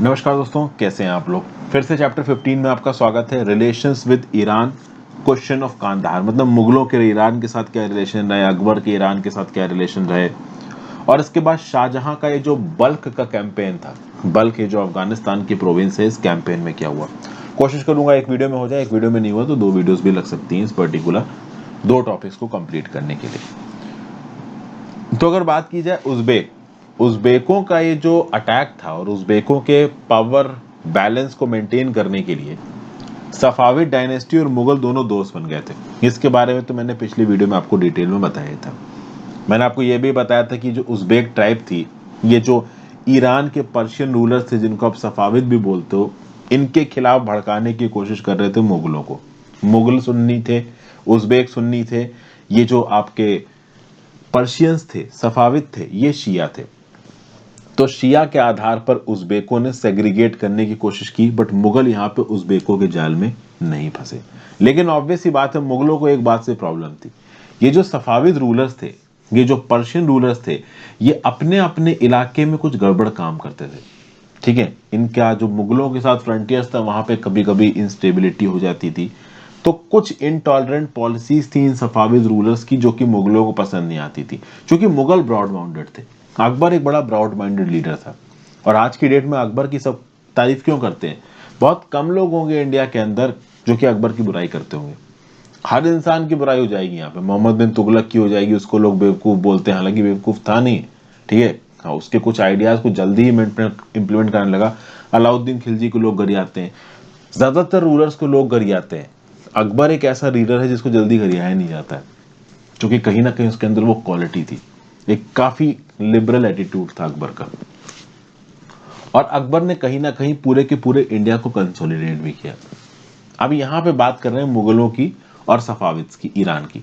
नमस्कार दोस्तों, कैसे हैं आप लोग। फिर से चैप्टर 15 में आपका स्वागत है। Relations with Iran, question of Kandahar. मतलब मुगलों के ईरान के साथ क्या रिलेशन रहे, अकबर के ईरान के साथ क्या रिलेशन रहे, और इसके बाद शाहजहां का ये जो बल्ख का कैंपेन था, बल्ख ये जो अफगानिस्तान की प्रोविंस है, इस कैंपेन में क्या हुआ। कोशिश करूंगा एक वीडियो में हो जाए, एक वीडियो में नहीं हुआ तो 2 वीडियोस भी लग सकती हैं इस पर्टिकुलर 2 टॉपिक्स को कंप्लीट करने के लिए। तो अगर बात की जाए उज़्बेकों का ये जो अटैक था, और उज़्बेकों के पावर बैलेंस को मेंटेन करने के लिए सफाविद डायनेस्टी और मुगल दोनों दोस्त बन गए थे। इसके बारे में तो मैंने पिछली वीडियो में आपको डिटेल में बताया था। मैंने आपको यह भी बताया था कि जो उज़्बेक ट्राइब थी, ये जो ईरान के पर्शियन रूलर्स थे, जिनको आप सफाविद भी बोलते हो, इनके खिलाफ भड़काने की कोशिश कर रहे थे मुगलों को। मुगल सुन्नी थे, उज़्बेक सुन्नी थे, ये जो आपके पर्शियंस थे, सफाविद थे, ये शिया थे। तो शिया के आधार पर उज़्बेकों ने सेग्रीगेट करने की कोशिश की, बट मुगल यहाँ पे उज़्बेकों के जाल में नहीं फंसे। लेकिन ऑब्वियस सी बात है, मुगलों को एक बात से प्रॉब्लम थी। ये जो सफाविद रूलर्स थे, ये जो पर्शियन रूलर्स थे, ये अपने अपने इलाके में कुछ गड़बड़ काम करते थे। ठीक है, इनका जो मुगलों के साथ फ्रंटियर्स था, वहां पे कभी कभी इंस्टेबिलिटी हो जाती थी। तो कुछ इनटॉलरेंट पॉलिसीज थी इन सफाविद रूलर्स की, जो कि मुगलों को पसंद नहीं आती थी, क्योंकि मुगल ब्रॉड माइंडेड थे। अकबर एक बड़ा ब्रॉड माइंडेड लीडर था। और आज की डेट में अकबर की सब तारीफ क्यों करते हैं? बहुत कम लोग होंगे इंडिया के अंदर जो कि अकबर की बुराई करते होंगे। हर इंसान की बुराई हो जाएगी यहाँ पे। मोहम्मद बिन तुगलक की हो जाएगी, उसको लोग बेवकूफ बोलते हैं, हालांकि बेवकूफ था नहीं। ठीक है, हाँ, उसके कुछ आइडियाज को जल्दी ही इम्प्लीमेंट करने लगा। अलाउद्दीन खिलजी को लोग गरियाते हैं, ज्यादातर रूलर्स को लोग गरियाते हैं। अकबर एक ऐसा रीडर है जिसको जल्दी गरियाया नहीं जाता है, क्योंकि कहीं ना कहीं उसके अंदर वो क्वालिटी थी। एक काफी लिबरल एटीट्यूड था अकबर का। और अकबर ने कहीं ना कहीं पूरे के पूरे इंडिया को कंसोलिडेट भी किया। अब यहां पे बात कर रहे हैं मुगलों की और सफाविद्स की, ईरान की।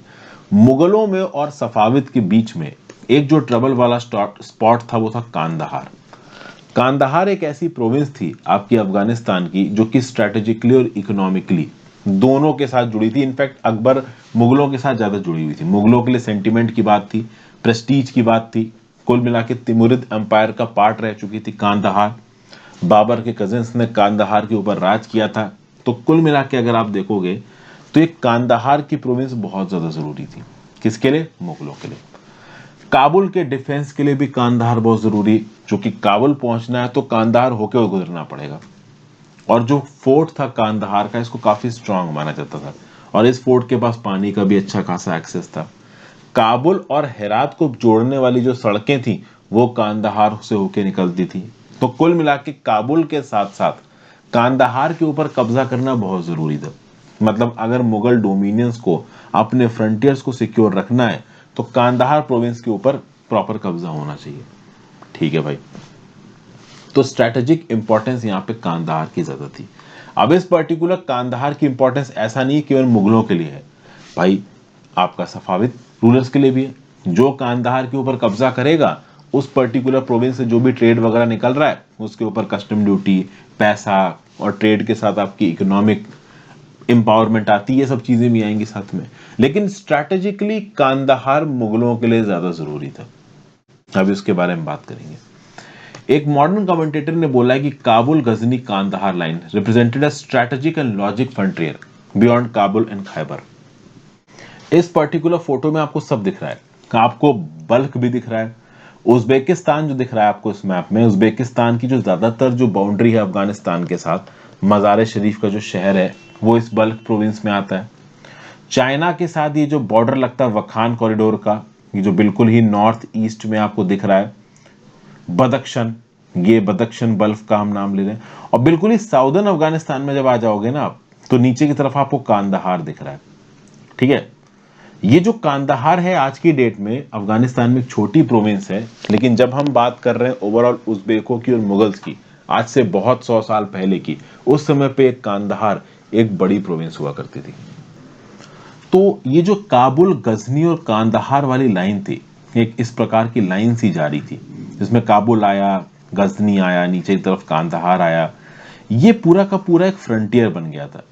मुगलों में और सफाविद के बीच में एक जो ट्रबल वाला स्पॉट था, वो था कांदाहार। कांदाहार एक ऐसी प्रोविंस थी आपकी अफगानिस्तान की, जो कि स्ट्रेटेजिकली और इकोनॉमिकली दोनों के साथ जुड़ी थी। इनफैक्ट अकबर मुगलों के साथ ज्यादा जुड़ी हुई थी। मुगलों के लिए सेंटिमेंट की बात थी, प्रेस्टीज की बात थी। कुल मिला के तिमुरिद एम्पायर का पार्ट रह चुकी थी कांदाहार। बाबर के कजिन्स ने कांदाहार के ऊपर राज किया था। तो कुल मिला के अगर आप देखोगे तो एक कांदाहार की प्रोविंस बहुत ज्यादा जरूरी थी। किसके लिए? मुगलों के लिए। काबुल के डिफेंस के लिए भी कांदाहार बहुत जरूरी, जो कि काबुल पहुंचना है तो कांदाहार होकर गुजरना पड़ेगा। और जो फोर्ट था कांदाहार का, इसको काफी स्ट्रांग माना जाता था, और इस फोर्ट के पास पानी का भी अच्छा खासा एक्सेस था। काबुल और हेरात को जोड़ने वाली जो सड़कें थी, वो कांदाहार से होकर निकलती थी। तो कुल मिला के काबुल के साथ साथ कांदाहार के ऊपर कब्जा करना बहुत जरूरी था। मतलब अगर मुगल डोमिनियंस को, अपने फ्रंटियर्स को सिक्योर रखना है, तो कांदाहार प्रोविंस के ऊपर प्रॉपर कब्जा होना चाहिए। ठीक है भाई, तो स्ट्रेटेजिक इंपॉर्टेंस यहाँ पे कांदाहार की ज्यादा थी। अब इस पर्टिकुलर कांदाहार की इंपॉर्टेंस ऐसा नहीं केवल मुगलों के लिए है भाई, आपका सफाविद रूलर्स के लिए भी है। जो कांदाहार के ऊपर कब्जा करेगा, उस पर्टिकुलर प्रोविंस से जो भी ट्रेड वगैरह निकल रहा है, उसके ऊपर कस्टम ड्यूटी, पैसा, और ट्रेड के साथ आपकी इकोनॉमिक एम्पावरमेंट आती है, ये सब चीजें भी आएंगी साथ में। लेकिन स्ट्रैटेजिकली कांदाहार मुगलों के लिए ज्यादा जरूरी था। अभी उसके बारे में बात करेंगे। एक मॉडर्न कमेंटेटर ने बोला है कि Kabul Ghazni Kandahar line represented a strategic and logic frontier beyond Kabul and Khyber. इस पर्टिकुलर फोटो में आपको सब दिख रहा है। आपको बल्ख भी दिख रहा है, उज्बेकिस्तान जो दिख रहा है आपको इस मैप में, उज्बेकिस्तान की जो ज्यादातर जो बाउंड्री है अफगानिस्तान के साथ, मजार शरीफ का जो शहर है, वो इस बल्ख प्रोविंस में आता है। चाइना के साथ ये जो बॉर्डर लगता है वखान कॉरिडोर का, ये जो बिल्कुल ही नॉर्थ ईस्ट में आपको दिख रहा है, बदख्शन, ये बदख्शन बल्फ का हम नाम ले रहे हैं। और बिल्कुल ही साउदर्न अफगानिस्तान में जब आ जाओगे ना आप, तो नीचे की तरफ आपको कांदाहार दिख रहा है। ठीक है, ये जो कांदाहार है आज की डेट में अफगानिस्तान में एक छोटी प्रोविंस है, लेकिन जब हम बात कर रहे हैं ओवरऑल उज्बेकों की और मुगल्स की, आज से बहुत 100 साल पहले की, उस समय पे एक कांदाहार एक बड़ी प्रोविंस हुआ करती थी। तो ये जो काबुल, गजनी और कांदाहार वाली लाइन थी, एक इस प्रकार की लाइन सी जारी थी, जिसमें काबुल आया, गजनी आया, नीचे की तरफ कांदाहार आया। ये पूरा का पूरा एक फ्रंटियर बन गया था।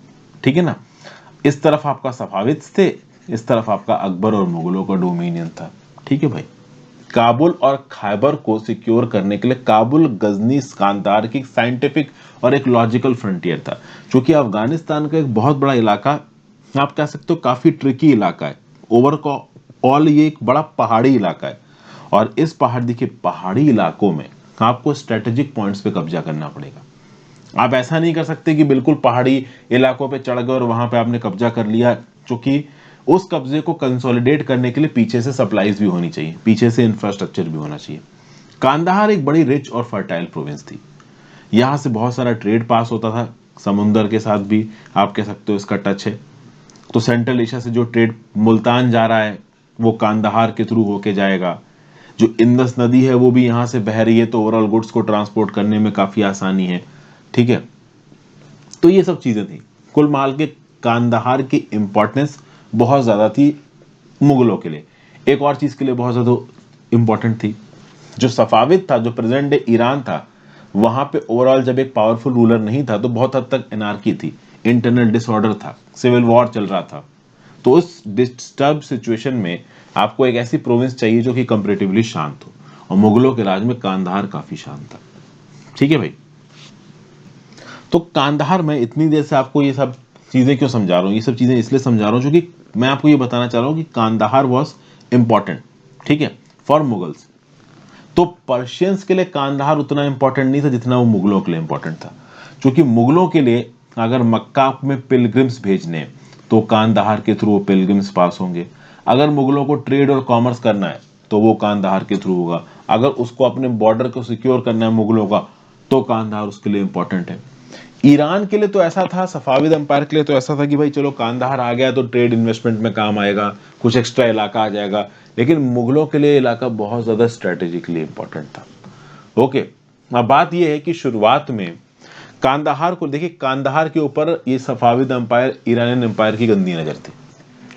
ठीक है ना, इस तरफ आपका सफाविद्स थे, इस तरफ आपका अकबर और मुगलों का डोमिनियन था। ठीक है भाई, काबुल और खैबर को सिक्योर करने के लिए काबुल, गजनी, कांदाहार की साइंटिफिक और एक लॉजिकल फ्रंटियर था, क्योंकि अफगानिस्तान का एक बहुत बड़ा इलाका, आप कह सकते हो काफी ट्रिकी इलाका है। ओवरऑल ये एक बड़ा पहाड़ी इलाका है, और इस देखिए पहाड़ी इलाकों में आपको स्ट्रेटेजिक पॉइंट्स पे कब्जा करना पड़ेगा। आप ऐसा नहीं कर सकते कि बिल्कुल पहाड़ी इलाकों पे चढ़ गए और वहां पे आपने कब्जा कर लिया, क्योंकि उस कब्जे को कंसोलिडेट करने के लिए पीछे से सप्लाईज भी होनी चाहिए, पीछे से इंफ्रास्ट्रक्चर भी होना चाहिए। कांदाहार एक बड़ी रिच और फर्टाइल प्रोविंस थी, यहाँ से बहुत सारा ट्रेड पास होता था, समुंदर के साथ भी आप कह सकते हो इसका टच है। तो सेंट्रल एशिया से जो ट्रेड मुल्तान जा रहा है वो कांदाहार के थ्रू होके जाएगा। जो इंदस नदी है वो भी यहाँ से बह रही है, तो ओवरऑल गुड्स को ट्रांसपोर्ट करने में काफी आसानी है। ठीक है, तो ये सब चीजें थी। कुल माल के कांदाहार की इंपॉर्टेंस बहुत ज्यादा थी मुगलों के लिए। एक और चीज के लिए बहुत ज्यादा इंपॉर्टेंट थी, जो सफाविद था, जो प्रेजेंट डे ईरान था, वहां पे ओवरऑल जब एक पावरफुल रूलर नहीं था तो बहुत हद तक एनार्की थी, इंटरनल डिसऑर्डर था, सिविल वॉर चल रहा था। तो उस डिस्टर्ब सिचुएशन में आपको एक ऐसी प्रोविंस चाहिए जो कि कंपैरेटिवली शांत हो, और मुगलों के राज में कांधार काफी शांत था। ठीक है भाई, तो कांधार में इतनी देर से आपको ये सब चीजें क्यों समझा रहा हूँ, ये सब चीजें इसलिए समझा रहा हूँ क्योंकि मैं आपको ये बताना चाह रहा हूँ कि कांधार वॉज इंपॉर्टेंट, ठीक है, फॉर मुगल्स। तो पर्शियंस के लिए कांधार उतना इंपॉर्टेंट नहीं था जितना वो मुगलों के लिए इंपॉर्टेंट था, क्योंकि मुगलों के लिए अगर मक्का में पिलग्रिम्स भेजने तो कांधार के थ्रू वो पिलग्रिम्स पास होंगे। अगर मुगलों को ट्रेड और कॉमर्स करना है तो वो कांधार के थ्रू होगा। अगर उसको अपने बॉर्डर को सिक्योर करना है मुगलों का, तो कांधार उसके लिए इंपॉर्टेंट है। ईरान के लिए तो ऐसा था, सफाविद एम्पायर के लिए तो ऐसा था कि भाई चलो कांधार आ गया तो ट्रेड इन्वेस्टमेंट में काम आएगा, कुछ एक्स्ट्रा इलाका आ जाएगा। लेकिन मुगलों के लिए इलाका बहुत ज्यादा स्ट्रेटेजिकली इंपॉर्टेंट था। ओके, अब बात यह है कि शुरुआत में कांदाहार को देखिए, कांदाहार के ऊपर ये सफाविद एम्पायर, ईरानियन एम्पायर की गंदी नजर थी।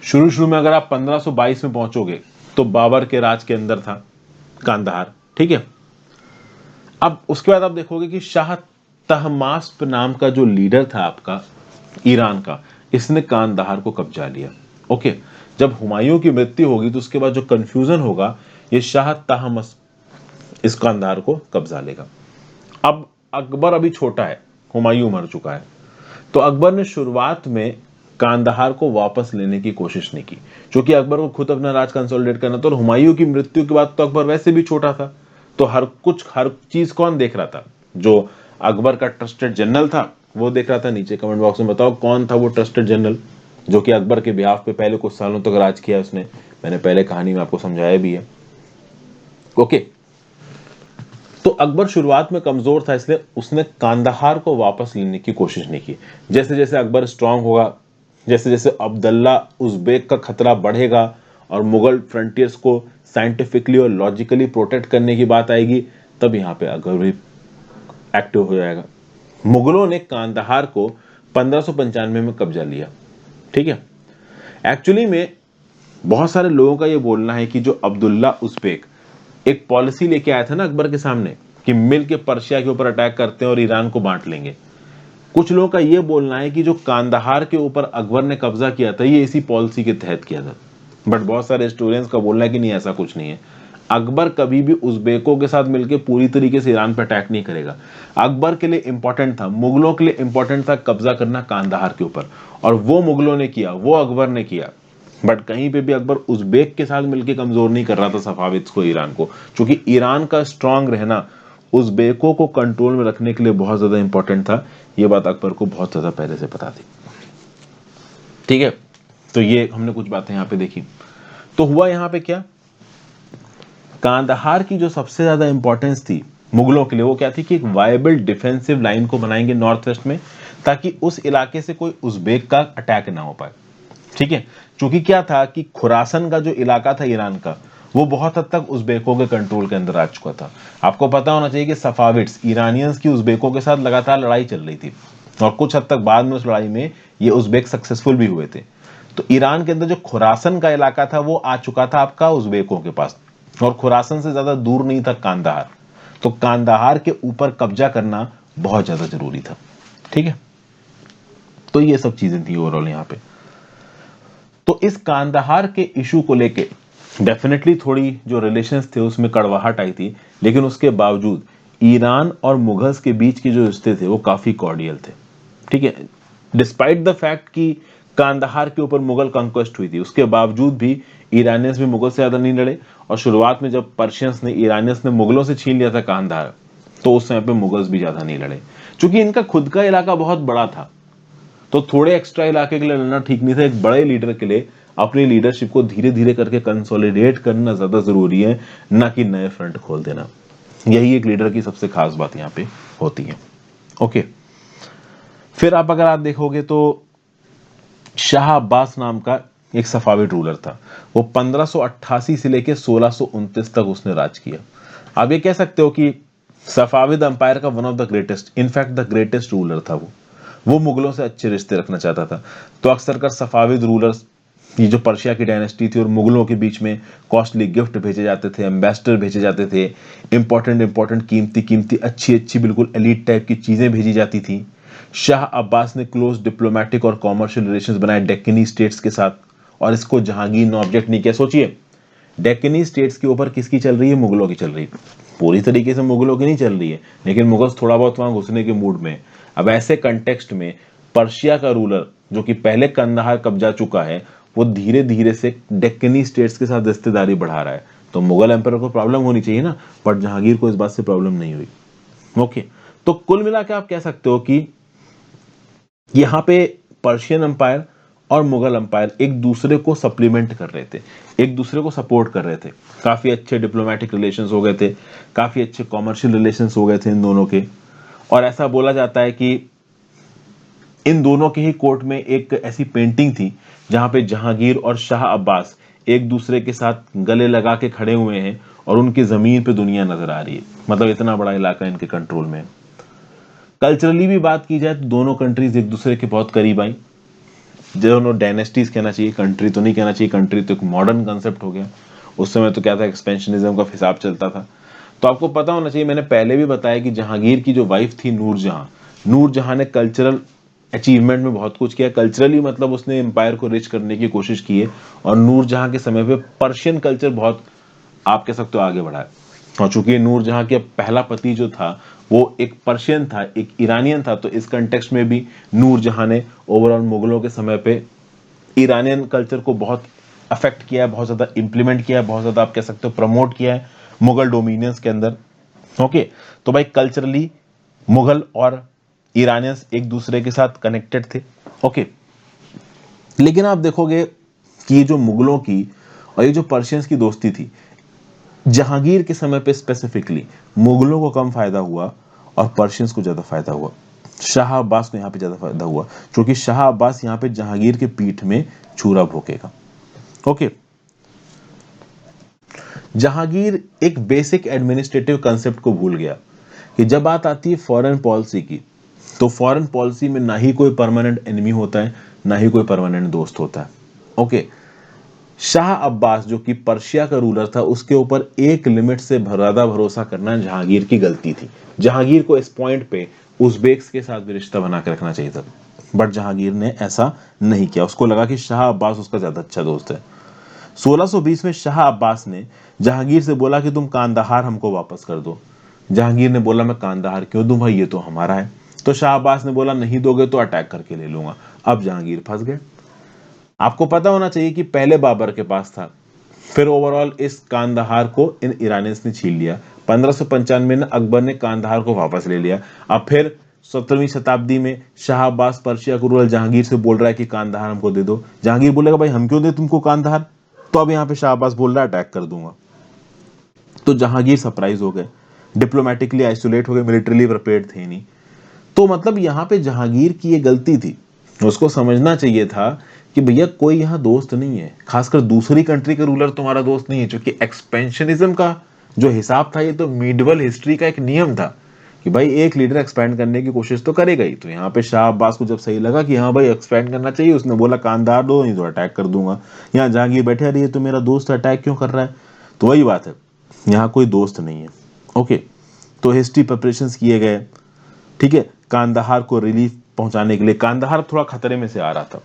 शुरू शुरू में अगर आप 1522 में पहुंचोगे तो बाबर के राज के अंदर था कांदाहार। ठीक है, अब उसके बाद आप देखोगे कि शाह तहमास्प नाम का जो लीडर था आपका ईरान का, इसने कांदाहार को कब्जा लिया। ओके, जब हुमायूं की मृत्यु होगी तो उसके बाद जो कंफ्यूजन होगा, ये शाह तहमास्प इस कांदाहार को कब्जा लेगा। अब अकबर अभी छोटा है, हुमायूं मर चुका है, तो अकबर ने शुरुआत में कांदाहार को वापस लेने की कोशिश नहीं की, क्योंकि अकबर को खुद अपना राज कंसोलिडेट करना था, और हुमायूं की मृत्यु के बाद तो अकबर वैसे भी छोटा था। तो हर चीज कौन देख रहा था? जो अकबर का ट्रस्टेड जनरल था वो देख रहा था। नीचे कमेंट बॉक्स में बताओ कौन था वो ट्रस्टेड जनरल जो कि अकबर के बिहाफ पे पहले कुछ सालों तक राज किया उसने। मैंने पहले कहानी में आपको समझाया भी है। ओके, तो अकबर शुरुआत में कमजोर था, इसलिए उसने कांदाहार को वापस लेने की कोशिश नहीं की। जैसे जैसे अकबर स्ट्रांग होगा, जैसे जैसे अब्दुल्ला उज़्बेक का खतरा बढ़ेगा और मुगल फ्रंटियर्स को साइंटिफिकली और लॉजिकली प्रोटेक्ट करने की बात आएगी, तब यहाँ पे अकबर भी एक्टिव हो जाएगा। मुगलों ने कांदाहार को 1595 में कब्जा लिया। ठीक है, एक्चुअली में बहुत सारे लोगों का ये बोलना है कि जो अब्दुल्ला उज़्बेक एक पॉलिसी लेके आया था ना अकबर के सामने कि मिल के पर्शिया के ऊपर अटैक करते हैं और ईरान को बांट लेंगे, कुछ लोगों का ये बोलना है कि जो कांदाहार के ऊपर अकबर ने कब्जा किया था ये इसी पॉलिसी के तहत किया था। बट बहुत सारे हिस्टोरियंस का बोलना है कि नहीं, ऐसा कुछ नहीं है। अकबर कभी भी उज़्बेकों के साथ मिलकर पूरी तरीके से ईरान पर अटैक नहीं करेगा। अकबर के लिए इंपॉर्टेंट था, मुगलों के लिए इंपॉर्टेंट था कब्जा करना कांदाहार के ऊपर, और वो मुगलों ने किया, वो अकबर ने किया। बट कहीं पे भी अकबर उज़्बेक के साथ मिलकर कमजोर नहीं कर रहा था सफाविद्स को, ईरान को, क्योंकि ईरान का स्ट्रांग रहना उज़्बेकों को कंट्रोल में रखने के लिए बहुत ज्यादा इंपॉर्टेंट था। ये बात अकबर को बहुत ज्यादा पहले से पता थी। ठीक है, तो ये हमने कुछ बातें यहां पे देखी। तो हुआ यहां पे क्या, कांदाहार की जो सबसे ज्यादा इंपॉर्टेंस थी मुगलों के लिए वो क्या थी कि एक वायबल डिफेंसिव लाइन को बनाएंगे नॉर्थ वेस्ट में, ताकि उस इलाके से कोई उज़्बेक का अटैक ना हो पाए। ठीक है, क्योंकि क्या था कि खुरासन का जो इलाका था ईरान का, वो बहुत हद तक उज़्बेकों के कंट्रोल के अंदर आ चुका था। आपको पता होना चाहिए कि सफाविड्स, ईरानियंस की उज़्बेकों के साथ लगातार लड़ाई चल रही थी, और कुछ हद तक बाद में उस लड़ाई में ये उज़्बेक सक्सेसफुल भी हुए थे। तो ईरान के अंदर जो खुरासन का इलाका था वो आ चुका था आपका उज़्बेकों के पास, और खुरासन से ज्यादा दूर नहीं था कांदाहार। तो कांदाहार के ऊपर कब्जा करना बहुत ज्यादा जरूरी था। ठीक है, तो ये सब चीजें थी ओवरऑल यहाँ पे। तो इस कांदाहार के इशू को लेके डेफिनेटली थोड़ी जो रिलेशंस थे उसमें कड़वाहट आई थी, लेकिन उसके बावजूद ईरान और मुगल्स के बीच के जो रिश्ते थे वो काफी कॉर्डियल थे। ठीक है, डिस्पाइट द फैक्ट कि कांदाहार के ऊपर मुगल कंक्वेस्ट हुई थी, उसके बावजूद भी ईरानियंस भी मुगल से ज्यादा नहीं लड़े। और शुरुआत में जब पर्शियंस ने ईरानियंस ने मुगलों से छीन लिया था कांदाहार, तो उस समय पे मुगल्स भी ज्यादा नहीं लड़े। क्योंकि इनका खुद का इलाका बहुत बड़ा था, तो थोड़े एक्स्ट्रा इलाके के लिए लड़ना ठीक नहीं था। एक बड़े लीडर के लिए अपनी लीडरशिप को धीरे धीरे करके कंसोलिडेट करना ज्यादा जरूरी है, ना कि नए फ्रंट खोल देना। यही एक लीडर की सबसे खास बात यहाँ पे होती है। ओके, फिर अगर आप देखोगे तो शाह अब्बास नाम का एक सफाविद रूलर था। वो 1588 से लेकर 1629 तक उसने राज किया। आप ये कह सकते हो कि सफाविद अंपायर का one of the greatest, in fact the greatest ruler था वो मुगलों से अच्छे रिश्ते रखना चाहता था। तो अक्सर कर सफाविद रूलर्स, ये जो पर्शिया की डायनेस्टी थी और मुगलों के बीच में कॉस्टली गिफ्ट भेजे जाते थे, एम्बेसडर भेजे जाते थे, इंपॉर्टेंट कीमती कीमती अच्छी अच्छी बिल्कुल एलीट टाइप की चीजें भेजी जाती थी। शाह अब्बास ने क्लोज डिप्लोमेटिक और कॉमर्शियल रिलेशंस बनाए डेक्कनी स्टेट्स के साथ, और इसको जहांगीर ने ऑब्जेक्ट नहीं किया। सोचिए, डेक्कनी स्टेट्स के ऊपर किसकी चल रही है? मुगलों की चल रही है। पूरी तरीके से मुगलों की नहीं चल रही है, लेकिन मुगल्स थोड़ा बहुत वहां घुसने के मूड में। अब ऐसे कंटेक्स्ट में पर्शिया का रूलर जो कि पहले कंदाहार कब्जा चुका है, वो धीरे धीरे से डेक्कनी स्टेट्स के साथ रिश्तेदारी बढ़ा रहा है। तो मुगल एम्पायर को प्रॉब्लम होनी चाहिए ना, बट जहांगीर को इस बात से प्रॉब्लम नहीं हुई। ओके, तो कुल मिला के आप कह सकते हो कि यहाँ पे पर्शियन अंपायर और मुगल अंपायर एक दूसरे को सप्लीमेंट कर रहे थे, एक दूसरे को सपोर्ट कर रहे थे। काफी अच्छे डिप्लोमेटिक रिलेशंस हो गए थे, काफी अच्छे कॉमर्शियल रिलेशंस हो गए थे इन दोनों के। और ऐसा बोला जाता है कि इन दोनों के ही कोर्ट में एक ऐसी पेंटिंग थी जहां पे जहांगीर और शाह अब्बास एक दूसरे के साथ गले लगा के खड़े हुए हैं और उनकी जमीन पे दुनिया नजर आ रही है। मतलब इतना बड़ा इलाका इनके कंट्रोल में है। कल्चरली भी बात की जाए तो दोनों कंट्रीज एक दूसरे के बहुत करीब आई। दोनों डायनेस्टीज कहना चाहिए, कंट्री तो नहीं कहना चाहिए, कंट्री तो एक मॉडर्न कंसेप्ट हो गया। उस समय तो क्या था, एक्सपेंशनिज्म का हिसाब चलता था। तो आपको पता होना चाहिए, मैंने पहले भी बताया कि जहांगीर की जो वाइफ थी नूरजहां, नूरजहां ने कल्चरल अचीवमेंट में बहुत कुछ किया। कल्चरली मतलब उसने एम्पायर को रिच करने की कोशिश की है, और नूरजहां के समय पे पर्शियन कल्चर बहुत, आप कह सकते हो, आगे बढ़ा है। और चूंकि नूरजहां के पहला पति जो था वो एक पर्शियन था, एक ईरानियन था, तो इस कंटेक्स्ट में भी नूरजहां ने ओवरऑल मुगलों के समय पे ईरानियन कल्चर को बहुत अफेक्ट किया है, बहुत ज्यादा इंप्लीमेंट किया है, बहुत ज्यादा आप कह सकते हो प्रमोट किया है मुगल डोमिनियंस के अंदर। ओके, तो भाई कल्चरली मुगल और ईरानियंस एक दूसरे के साथ कनेक्टेड थे। ओके, लेकिन आप देखोगे कि ये जो मुगलों की और ये जो पर्शियंस की दोस्ती थी, जहांगीर के समय पे स्पेसिफिकली मुगलों को कम फायदा हुआ और पर्शियंस को ज्यादा फायदा हुआ। शाह अब्बास को यहाँ पे ज्यादा फायदा हुआ, क्योंकि शाह अब्बास यहाँ पे जहांगीर के पीठ में छुरा भोंकेगा। ओके, जहांगीर एक बेसिक एडमिनिस्ट्रेटिव कंसेप्ट को भूल गया कि जब बात आती है फॉरेन पॉलिसी की, तो फॉरेन पॉलिसी में ना ही कोई परमानेंट एनिमी होता है, ना ही कोई परमानेंट दोस्त होता है। ओके, शाह अब्बास जो कि पर्शिया का रूलर था, उसके ऊपर एक लिमिट से ज्यादा भरोसा करना जहांगीर की गलती थी। जहांगीर को इस पॉइंट पे उज़्बेक्स के साथ भी रिश्ता बना के रखना चाहिए था, बट जहांगीर ने ऐसा नहीं किया। उसको लगा कि शाह अब्बास उसका ज्यादा अच्छा दोस्त है। 1620 में शाह अब्बास ने जहांगीर से बोला कि तुम कांदाहार हमको वापस कर दो। जहांगीर ने बोला मैं कांदाहार क्यों दूं भाई, ये तो हमारा है। तो शाह अब्बास ने बोला नहीं दोगे तो अटैक करके ले लूंगा। अब जहांगीर फंस गए। आपको पता होना चाहिए कि पहले बाबर के पास था, फिर ओवरऑल इस कांदाहार को इन ईरानियंस ने छीन लिया। 1595 में अकबर ने कांदाहार को वापस ले लिया। अब फिर 17वीं शताब्दी में शाह अब्बास पर्शिया का रूलर जहांगीर से बोल रहा है कि कांदाहार हमको दे दो। जहांगीर बोलेगा भाई हम क्यों दे तुमको कांदाहार। तो अब यहाँ पे शाह अब्बास बोल रहा है अटैक कर दूंगा। तो जहांगीर सरप्राइज हो गए, डिप्लोमेटिकली आइसोलेट हो गए, मिलिटरीली प्रिपेयर्ड थे नहीं। तो मतलब यहाँ पे जहांगीर की ये गलती थी। उसको समझना चाहिए था कि भैया कोई यहाँ दोस्त नहीं है, खासकर दूसरी कंट्री का रूलर तुम्हारा दोस्त नहीं है। क्योंकि एक्सपेंशनिज्म का जो हिसाब था, ये तो मिडवल हिस्ट्री का एक नियम था कि भाई एक लीडर एक्सपैंड करने की कोशिश तो करेगा ही। तो यहाँ पे शाह अब्बास को जब सही लगा कि हाँ भाई एक्सपैंड करना चाहिए, उसने बोला कांदार दो नहीं तो अटैक कर दूंगा। यहाँ जहांगीर बैठे, अरे ये तो मेरा दोस्त अटैक क्यों कर रहा है। तो वही बात है, यहाँ कोई दोस्त नहीं है। ओके, तो हिस्ट्री प्रिपरेशंस किए गए। ठीक है, कांदाहार को रिलीफ पहुंचाने के लिए, कांदाहार थोड़ा खतरे में से आ रहा था,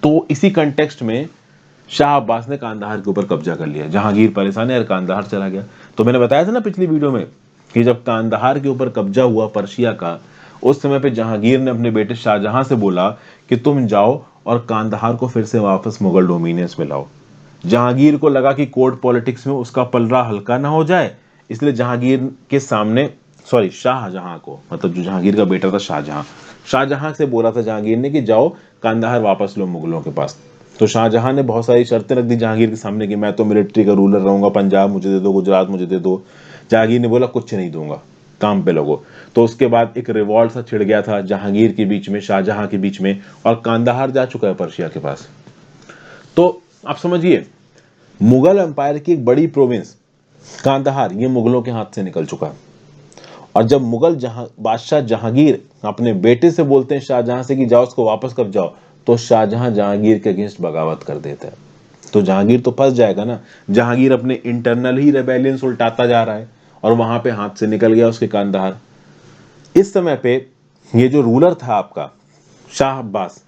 तो इसी कंटेक्स्ट में शाह अब्बास ने कांदाहार के ऊपर कब्जा कर लिया। जहांगीर परेशान है और कांदाहार चला गया। तो मैंने बताया था ना पिछली वीडियो में कि जब कांदाहार के ऊपर कब्जा हुआ पर्शिया का, उस समय पे जहांगीर ने अपने बेटे शाहजहां से बोला कि तुम जाओ और कांदाहार को फिर से वापस मुगल डोमिनियंस में लाओ। जहांगीर को लगा कि कोर्ट पॉलिटिक्स में उसका पलड़ा हल्का ना हो जाए, इसलिए जहांगीर के सामने, सॉरी शाहजहां को, मतलब जो जहांगीर का बेटा था शाहजहां, शाहजहां से बोला था जहांगीर ने कि जाओ कांदाहार वापस लो मुगलों के पास। तो शाहजहां ने बहुत सारी शर्तें रख दी जहांगीर के सामने कि मैं तो मिलिट्री का रूलर रहूंगा, पंजाब मुझे दे दो, गुजरात मुझे दे दो। जहांगीर ने बोला कुछ नहीं दूंगा, काम पे लगो। तो उसके बाद एक रिवॉल्ट सा छिड़ गया था जहांगीर के बीच में, शाहजहां के बीच में, और कांदाहार जा चुका है पर्शिया के पास। तो आप समझिए, मुगल एम्पायर की एक बड़ी प्रोविंस कांदाहार ये मुगलों के हाथ से निकल चुका है। और जब मुगल बादशाह जहांगीर अपने बेटे से बोलते हैं शाहजहां से कि जाओ उसको वापस कर जाओ, तो शाहजहां जहांगीर के अगेंस्ट बगावत कर देता है। तो जहांगीर तो फंस जाएगा ना। जहांगीर अपने इंटरनल ही रेबेलियन उल्टाता जा रहा है और वहां पे हाथ से निकल गया उसके कांदाहार। इस समय पे ये जो रूलर था आपका शाह अब्बास,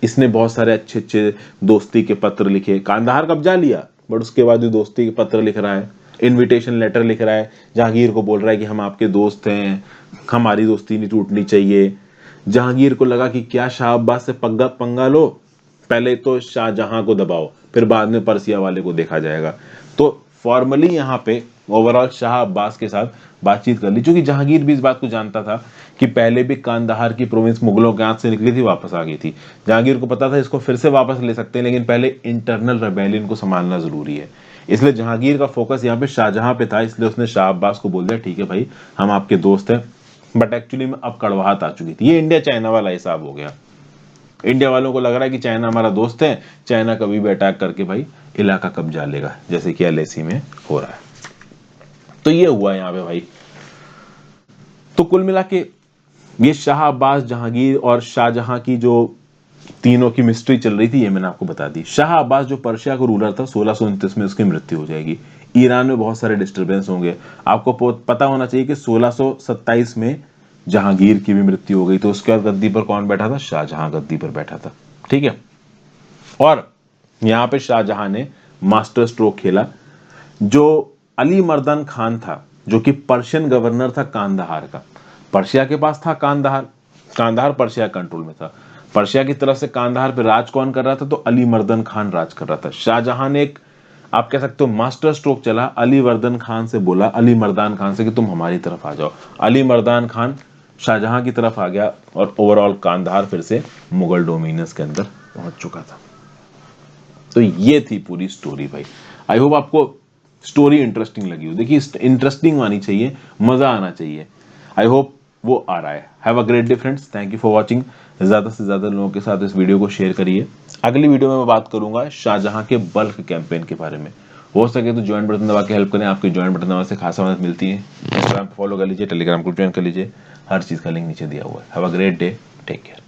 इसने बहुत सारे अच्छे अच्छे दोस्ती के पत्र लिखे। कांदाहार कब्जा लिया बट उसके बाद ये दोस्ती के पत्र लिख रहा है, इनविटेशन लेटर लिख रहा है, जहांगीर को बोल रहा है कि हम आपके दोस्त हैं, हमारी दोस्ती नहीं टूटनी चाहिए। जहांगीर को लगा कि क्या शाह अब्बास से पंगा लो, पहले तो शाहजहां को दबाओ, फिर बाद में पर्सिया वाले को देखा जाएगा। तो फॉर्मली यहाँ पे ओवरऑल शाह अब्बास के साथ बातचीत कर ली, क्योंकि जहांगीर भी इस बात को जानता था कि पहले भी कांदाहार की प्रोविंस मुगलों के हाथ से निकली थी, वापस आ गई थी। जहांगीर को पता था इसको फिर से वापस ले सकते हैं, लेकिन पहले इंटरनल रेबेलियन को संभालना जरूरी है। इसलिए जहांगीर का फोकस यहाँ पे शाहजहां पे था, इसलिए उसने शाह अब्बास को बोल दिया ठीक है भाई हम आपके दोस्त हैं। बट एक्चुअली में अब कड़वाहट आ चुकी थी। ये इंडिया चाइना वाला हिसाब हो गया। इंडिया वालों को लग रहा है कि चाइना हमारा दोस्त है, चाइना कभी भी अटैक करके भाई इलाका कब्जा लेगा, जैसे कि एलएसी में हो रहा है। तो ये हुआ यहाँ पे भाई। तो कुल मिला के ये शाह अब्बास, जहांगीर और शाहजहां की जो तीनों की मिस्ट्री चल रही थी, ये मैंने आपको बता दी। शाह अब्बास जो पर्शिया का रूलर था, 1629 में उसकी मृत्यु हो जाएगी। ईरान में बहुत सारे डिस्टर्बेंस होंगे। आपको पता होना चाहिए कि 1627 में जहांगीर की भी मृत्यु हो गई। तो उसके बाद गद्दी पर कौन बैठा था? शाहजहां गद्दी पर बैठा था। ठीक है। और यहां पे शाहजहां ने मास्टर स्ट्रोक खेला। जो अली मर्दान खान था, जो कि पर्शियन गवर्नर था कांदाहार का, पर्शिया के पास था कांदाहार, कांदाहार पर्शिया कंट्रोल में था। पर्शिया की तरफ से कांदाहार पे राज कौन कर रहा था? तो अली मर्दन खान राज कर रहा था। शाहजहां ने एक, आप कह सकते हो, मास्टर स्ट्रोक चला। अली मर्दन खान से बोला, अली मर्दान खान से, कि तुम हमारी तरफ आ जाओ। अली मर्दान खान शाहजहां की तरफ आ गया और ओवरऑल कांदाहार फिर से मुगल डोमिनियंस के अंदर पहुंच चुका था। तो ये थी पूरी स्टोरी भाई। आई होप आपको स्टोरी इंटरेस्टिंग लगी हो। देखिए इंटरेस्टिंग आनी चाहिए, मजा आना चाहिए। आई होप वो आ रहा है। Have a great day friends, thank you for watching. ज्यादा से ज्यादा लोगों के साथ इस वीडियो को शेयर करिए। अगली वीडियो में मैं बात करूंगा शाहजहां के बल्क कैंपेन के बारे में। हो सके तो ज्वाइन बटन दबा के हेल्प करें, आपके ज्वाइन बटन दबा से खासा मदद मिलती है। इंस्टाग्राम पर फॉलो कर लीजिए, टेलीग्राम को ज्वाइन कर लीजिए, हर चीज का लिंक नीचे दिया हुआ है। Have a great day, take care.